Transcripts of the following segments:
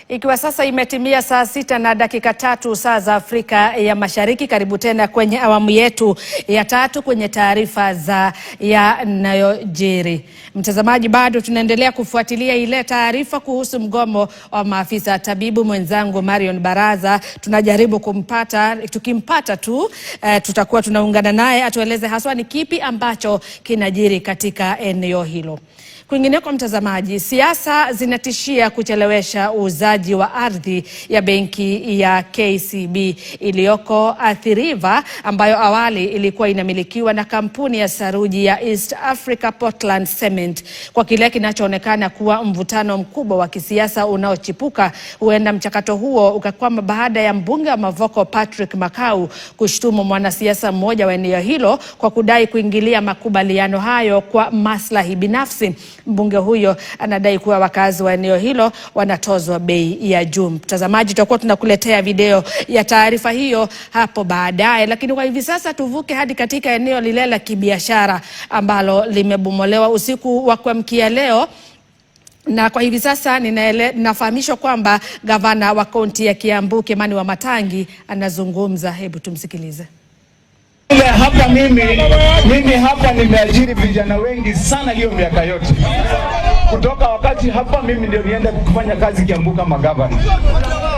Ikiwa sasa imetimia saa 6 na dakika 3 saa za Afrika ya Mashariki, karibu tena kwenye awamu yetu ya 3 kwenye taarifa za yanayojiri. Mtazamaji, bado tunaendelea kufuatilia ile taarifa kuhusu mgomo wa maafisa tabibu. Mwenzangu Marion Baraza tunajaribu kumpata, tukimpata tu tutakuwa tunaungana naye atueleze haswa ni kipi ambacho kinajiri katika eneo hilo. Kwingineko mtazamaji, siasa zinatishia kuchelewesha uuzaji wa ardhi ya benki ya KCB iliyoko Athi River, ambayo awali ilikuwa inamilikiwa na kampuni ya saruji ya East Africa Portland Cement. Kwa kile kinachoonekana kuwa mvutano mkubwa wa kisiasa unaochipuka, huenda mchakato huo ukakwama baada ya mbunge wa Mavoko Patrick Makau kushtumu mwanasiasa mmoja wa eneo hilo kwa kudai kuingilia makubaliano hayo kwa maslahi binafsi. Mbunge huyo anadai kuwa wakazi wa eneo hilo wanatozwa bei ya juu. Mtazamaji, tutakuwa tunakuletea video ya taarifa hiyo hapo baadaye, lakini kwa hivi sasa tuvuke hadi katika eneo lile la kibiashara ambalo limebomolewa usiku wa kuamkia leo. Na kwa hivi sasa ninafahamishwa kwamba gavana wa kaunti ya Kiambu Kimani Wamatangi anazungumza. Hebu tumsikilize. Hapa mimi hapa nimeajiri vijana wengi sana hiyo miaka yote. Kutoka wakati hapa mimi ndio nienda kufanya kazi Kiambu kama gavana.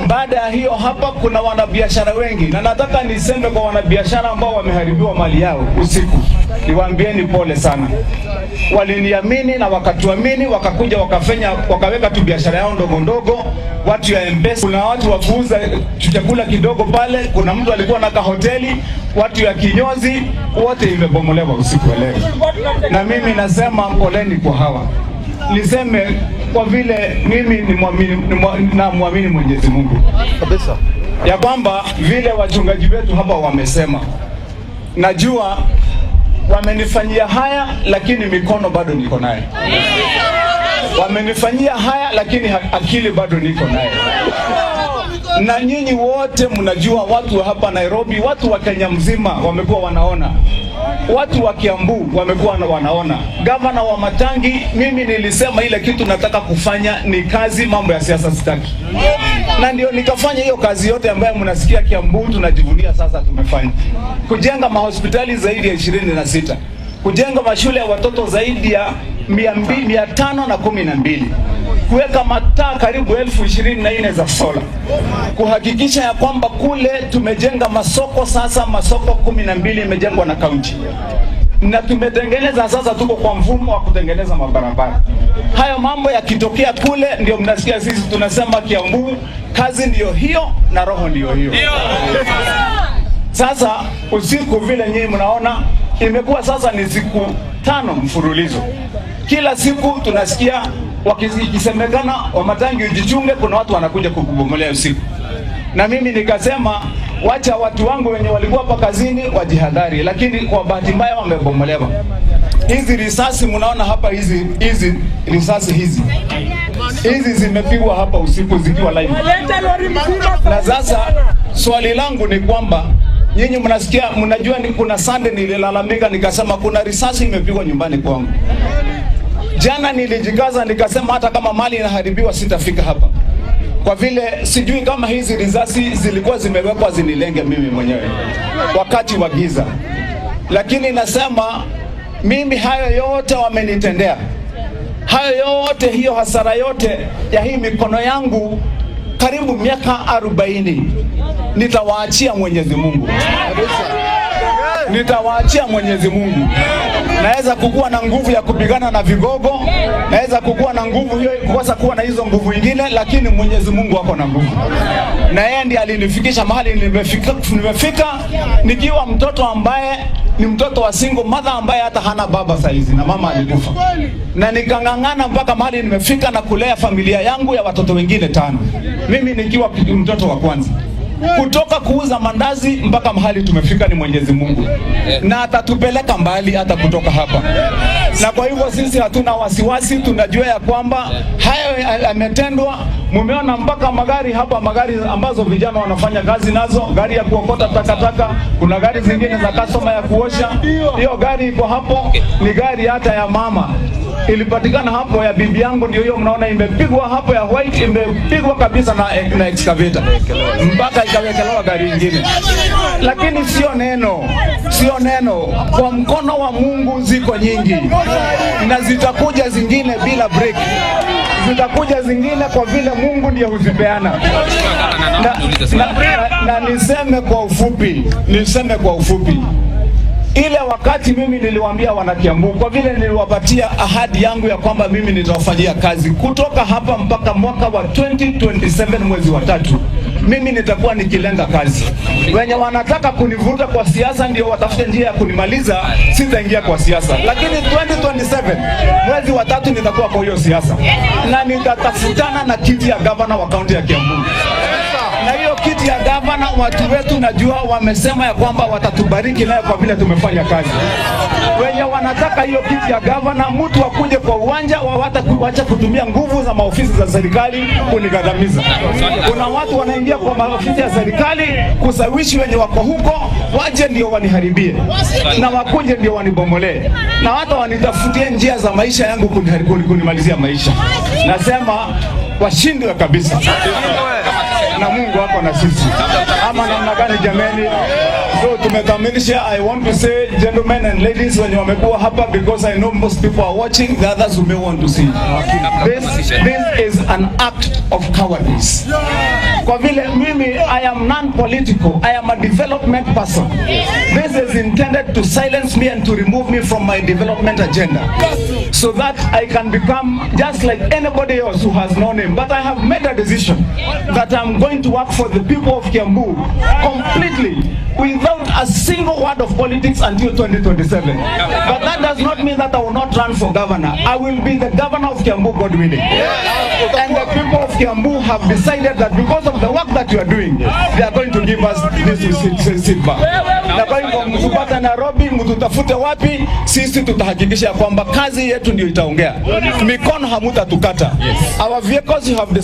Baada ya hiyo hapa kuna wanabiashara wengi, na nataka niseme kwa wanabiashara ambao wameharibiwa mali yao usiku, niwaambieni pole sana. Waliniamini na wakatuamini, wakakuja wakaweka tu biashara yao ndogo ndogo, watu ya M-Pesa. Kuna watu wa kuuza chakula kidogo pale, kuna mtu alikuwa na hoteli, watu ya kinyozi, wote imebomolewa usiku wa leo. Na mimi nasema poleni kwa hawa. Niseme kwa vile mimi na muamini Mwenyezi Mungu kabisa, ya kwamba vile wachungaji wetu hapa wamesema, najua wamenifanyia haya lakini mikono bado niko naye. Wamenifanyia haya lakini akili bado niko naye. Na nyinyi wote mnajua, watu hapa Nairobi, watu wa Kenya mzima wamekuwa wanaona, watu wa Kiambu wamekuwa wanaona. Gavana Wamatangi, mimi nilisema ile kitu nataka kufanya ni kazi, mambo ya siasa sitaki. Na ndio nikafanya hiyo kazi yote ambayo mnasikia Kiambu tunajivunia sasa tumefanya. Kujenga mahospitali zaidi ya 26, kujenga mashule ya watoto zaidi ya 512, kuweka mataa karibu 1024 za sola, kuhakikisha ya kwamba kule tumejenga masoko. Sasa masoko 12 imejengwa na kaunti, na tumetengeneza sasa, tuko kwa mfumo wa kutengeneza mabarabara. Hayo mambo yakitokea kule ndio mnasikia sisi tunasema Kiambu kazi ndio hiyo na roho ndio hiyo. Sasa usiku vile nyinyi mnaona imekuwa sasa ni siku 5 mfululizo. Kila siku tunasikia wakisemekana Wamatangi ujichunge, kuna watu wanakuja kukubomolea usiku. Na mimi nikasema wacha watu wangu wenye walikuwa hapa kazini wajihadhari, lakini kwa bahati mbaya wamebomolewa. Hizi risasi mnaona hapa, hizi risasi hizi zimepigwa hapa usiku zikiwa live. Na sasa swali langu ni kwamba nyinyi mnasikia, mnajua ni kuna Sunday nililalamika nikasema kuna risasi imepigwa nyumbani kwangu. Jana nilijikaza nikasema hata kama mali inaharibiwa sitafika hapa, kwa vile sijui kama hizi risasi zilikuwa zimewekwa zinilenge mimi mwenyewe wakati wa giza. Lakini nasema mimi hayo yote wamenitendea, hayo yote, hiyo hasara yote ya hii mikono yangu karibu miaka 40 nitawaachia Mwenyezi Mungu. Nitawaachia Mwenyezi Mungu. Naweza kukuwa na nguvu ya kupigana na vigogo, naweza kukuwa na nguvu hiyo, kukosa kuwa na hizo nguvu nyingine, lakini Mwenyezi Mungu wako na nguvu. Na yeye ndiye alinifikisha mahali nimefika nikiwa mtoto ambaye ni mtoto wa single mother ambaye hata hana baba saizi na mama alikufa. Na nikangangana mpaka mahali nimefika na kulea familia yangu ya watoto wengine 5. Mimi nikiwa mtoto wa kwanza. Kutoka kuuza mandazi mpaka mahali tumefika ni Mwenyezi Mungu, na atatupeleka mbali hata kutoka hapa. Na kwa hivyo sisi hatuna wasiwasi, tunajua ya kwamba hayo yametendwa. Mumeona mpaka magari hapa, magari ambazo vijana wanafanya kazi nazo, gari ya kuokota takataka, kuna gari zingine za customer ya kuosha. Hiyo gari iko hapo ni gari hata ya mama. ilipatikana hapo ya bibi yangu, ndio hiyo mnaona imepigwa hapo ya white, imepigwa kabisa na excavator mpaka ikawekelewa gari nyingine. Lakini sio neno, kwa mkono wa Mungu ziko nyingi na zitakuja zingine bila break, zitakuja zingine kwa vile Mungu ndiye huzipeana. Na niseme kwa ufupi, ile wakati mimi niliwaambia wana Kiambu, kwa vile niliwapatia ahadi yangu ya kwamba mimi nitawafanyia kazi kutoka hapa mpaka mwaka wa 2027 mwezi wa 3, mimi nitakuwa nikilenga kazi. Wenye wanataka kunivuta kwa siasa ndio watafute njia ya kunimaliza, sitaingia kwa siasa. Lakini 2027 mwezi wa 3 nitakuwa kwa hiyo siasa, na nitatafutana na kiti ya gavana wa kaunti ya Kiambu. Na hiyo kiti ya gavana, watu wetu najua wamesema ya kwamba watatubariki nayo kwa vile tumefanya kazi. Wenye wanataka hiyo kiti ya gavana, mtu akuje kwa uwanja, waacha kutumia nguvu za maofisi za serikali kunigandamiza. Kuna watu wanaingia kwa maofisi ya serikali kusawishi wenye wako huko waje ndio waniharibie, na wakuje ndio wanibomolee, na watu wanitafutie njia za maisha yangu kunimalizia maisha. Nasema washindwe kabisa, na Mungu wako na sisi. Ama namna gani jameni? So tumekamilisha. I want to say, gentlemen and ladies, when you wamekuwa hapa, because I know most people are watching, the others who may want to see. This is an act of cowardice. Kwa vile mimi, I am non-political, I am a development person. This is intended to silence me and to remove me from my development agenda, so that I can become just like anybody else who has no name. But I have made a decision that I'm going to work for the people of Kiambu completely, without a single word of politics until 2027. But that does not mean that I will not run for governor. I will be the governor of Kiambu, God willing. And the people of Kiambu have decided that because of the work that you are doing, they are going to give us this seat back. Na kwa hivyo mtupata Nairobi, mtutafute wapi, sisi tutahakikisha kwamba kazi yetu ndio itaongea. Mikono hamutatukata. Our vehicles you have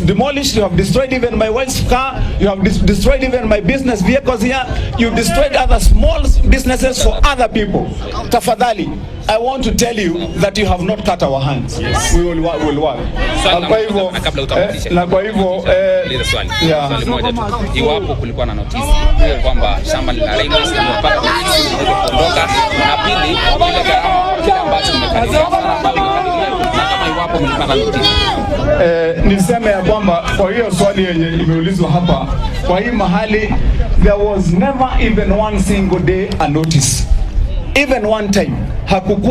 demolished, you have destroyed even my wife's car, you have destroyed even my business vehicles here, you destroyed other small businesses for other people. Tafadhali, I want to tell you that you have not cut our hands. We will work. Na kwa hivyo swali moja tu. Iwapo kulikuwa na notisi kwamba shamba linalaimu kupata kuondoka, na pili kile ambacho kimekadiria kama iwapo mlipata notisi. Niseme ya kwamba kwa hiyo swali yenye imeulizwa hapa, kwa hii mahali there was never even one single day a notice. Even one time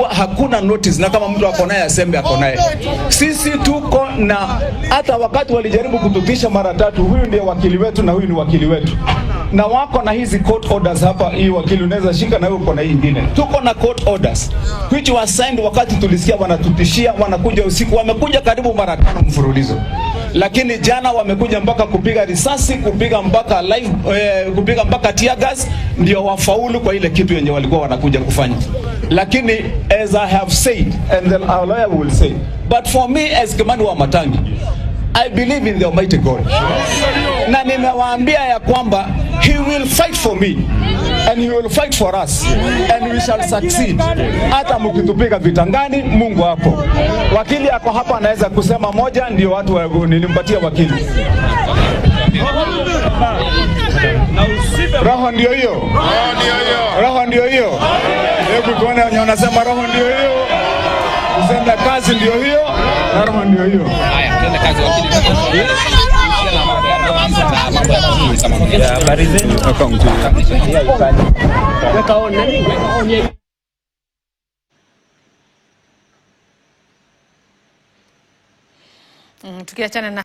hakuna notice, na kama mtu akonaye asembe akonaye. Sisi tuko na, hata wakati walijaribu kututisha mara 3, huyu ndiye wakili wetu na huyu ni wakili wetu, na wako na hizi court orders hapa. Hii wakili unaweza shika na wewe uko na hii nyingine. Tuko na court orders which was signed wakati tulisikia wanatutishia, wanakuja usiku, wamekuja karibu mara 5 mfululizo. Lakini jana wamekuja mpaka kupiga risasi, kupiga mpaka live, kupiga mpaka tear gas, ndio wafaulu kwa ile kitu yenye walikuwa wanakuja kufanya. Lakini as I have said, and then our lawyer will say, but for me as Kimani Wamatangi, I believe in the Almighty God. Na nimewaambia ya kwamba he will fight for me and he will fight for us and we shall succeed. Hata mkitupiga vitangani, Mungu hapo. Wakili yako hapa anaweza kusema moja, ndio watu nilimpatia wakili. Roho ndio hiyo. Roho ndio hiyo. Hebu tuone wanasema roho ndio hiyo. Usenda kazi ndio hiyo, na roho ndio hiyo. Haya, tuende kazi wakili. Habari zenu. Tukiachana na